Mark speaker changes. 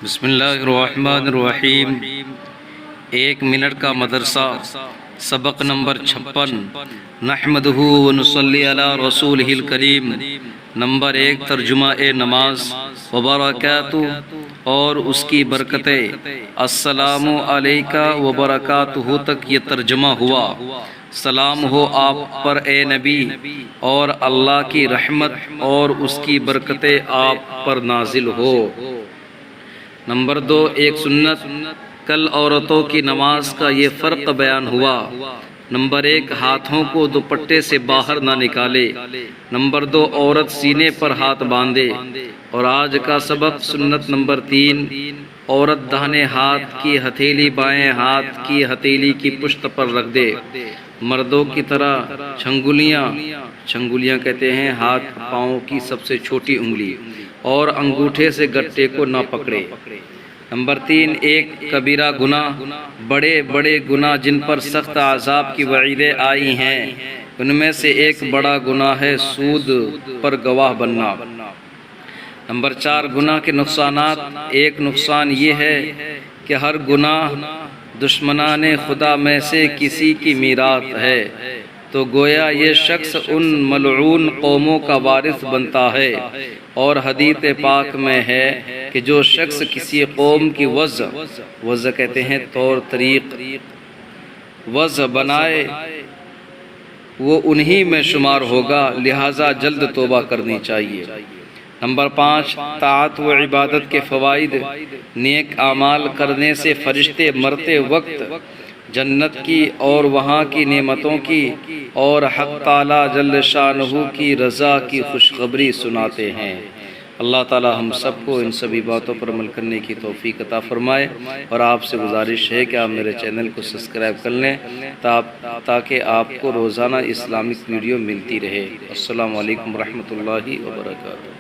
Speaker 1: بسم اللہ الرحمن الرحیم۔ ایک منٹ کا مدرسہ، سبق نمبر 56، نحمدہ ونصلی علی رسولہ الکریم۔ نمبر 1، ترجمہ نماز وبرکاتہ اور اس کی برکتیں۔ السلام علیکہ وبرکاتہ تک یہ ترجمہ ہوا، سلام ہو آپ پر اے نبی، اور اللہ کی رحمت اور اس کی برکتیں آپ پر نازل ہو۔ نمبر 2، ایک سنت، کل عورتوں کی نماز کا یہ فرق بیان ہوا۔ نمبر 1، ہاتھوں کو دوپٹے سے باہر نہ نکالے۔ نمبر 2، عورت سینے پر ہاتھ باندھے۔ اور آج کا سبق سنت نمبر 3، عورت داہنے ہاتھ کی ہتھیلی بائیں ہاتھ کی ہتھیلی کی پشت پر رکھ دے۔ مردوں کی طرح چھنگولیاں کہتے ہیں ہاتھ پاؤں کی سب سے چھوٹی انگلی، اور انگوٹھے سے گٹے کو نہ پکڑے۔ نمبر 3، ایک کبیرہ گناہ، بڑے بڑے گناہ جن پر سخت عذاب کی وعیدیں آئی ہیں، ان میں سے ایک بڑا گناہ ہے سود پر گواہ بننا۔ نمبر 4، گناہ کے نقصانات۔ ایک نقصان یہ ہے کہ ہر گناہ دشمنان خدا میں سے کسی کی میراث ہے، تو گویا یہ شخص ان ملعون قوموں کا وارث بنتا ہے۔ اور حدیث پاک میں ہے کہ جو شخص کسی قوم کی وضع کہتے ہیں طور طریق وضع بنائے، وہ انہی میں شمار ہوگا، لہٰذا جلد توبہ کرنی چاہیے۔ نمبر 5، طاعت و عبادت کے فوائد۔ نیک اعمال کرنے سے فرشتے مرتے وقت جنت کی اور وہاں کی نعمتوں کی اور حق تعالیٰ جل شانہ کی رضا کی خوشخبری سناتے ہیں۔ اللہ تعالیٰ ہم سب کو ان سبھی باتوں پر عمل کرنے کی توفیق عطا فرمائے، اور آپ سے گزارش ہے کہ آپ میرے چینل کو سبسکرائب کر لیں تاکہ آپ کو روزانہ اسلامک ویڈیو ملتی رہے۔ السلام علیکم ورحمۃ اللہ وبرکاتہ۔